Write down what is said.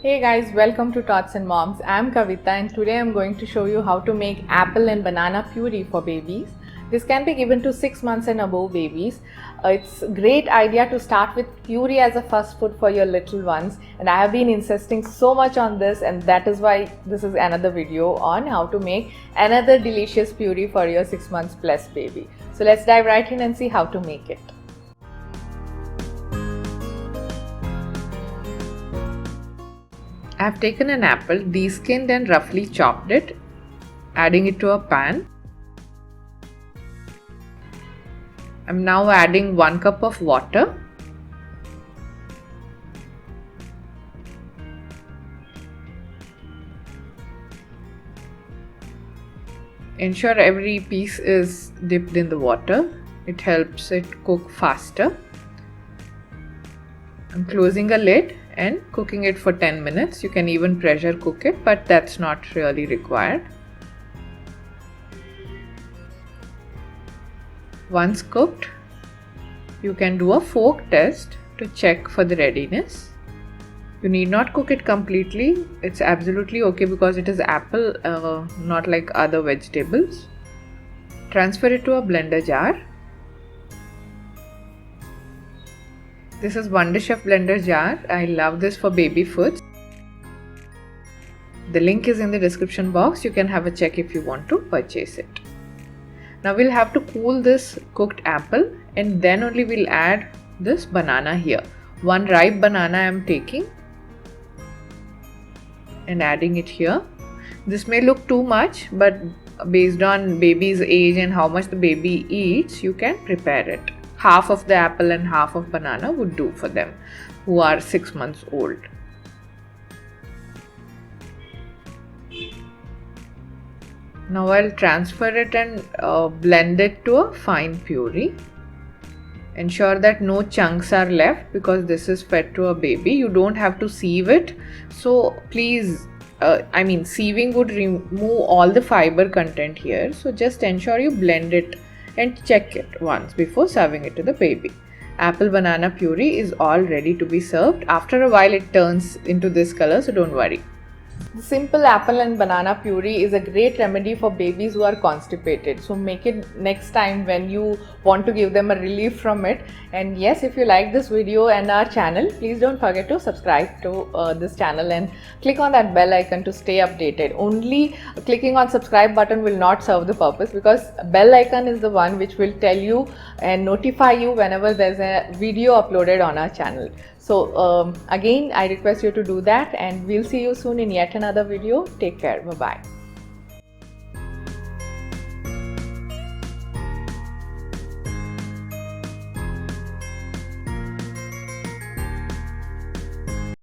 Hey guys, welcome to Tots and Moms. I'm Kavita and today I'm going to show you how to make apple and banana puree for babies. This can be given to 6 months and above babies. It's a great idea to start with puree as a first food for your little ones, and I have been insisting so much on this, and that is why this is another video on how to make another delicious puree for your 6 months plus baby. So let's dive right in and see how to make it. I have taken an apple, deskinned and roughly chopped it, adding it to a pan. I'm now adding 1 cup of water. Ensure every piece is dipped in the water. It helps it cook faster. I'm closing a lid and cooking it for 10 minutes. You can even pressure cook it, but that's not really required. Once cooked, you can do a fork test to check for the readiness. You need not cook it completely. It's absolutely okay because it is apple, not like other vegetables. Transfer it to a blender jar. This is Wonder Chef blender jar. I love this for baby foods. The link is in the description box. You can have a check if you want to purchase it. Now we'll have to cool this cooked apple and then only we'll add this banana here. 1 ripe banana I am taking and adding it here. This may look too much, but based on baby's age and how much the baby eats, you can prepare it. Half of the apple and half of banana would do for them who are 6 months old. Now I'll transfer it and blend it to a fine puree. Ensure that no chunks are left because this is fed to a baby. You don't have to sieve it. So please, sieving would remove all the fiber content here. So just ensure you blend it and check it once before serving it to the baby. Apple banana puree is all ready to be served. After a while it turns into this color, so don't worry. The simple apple and banana puree is a great remedy for babies who are constipated. So make it next time when you want to give them a relief from it. And yes, if you like this video and our channel, please don't forget to subscribe to this channel and click on that bell icon to stay updated. Only clicking on subscribe button will not serve the purpose because bell icon is the one which will tell you and notify you whenever there's a video uploaded on our channel. So again, I request you to do that and we'll see you soon in yet another video. Take care. Bye-bye.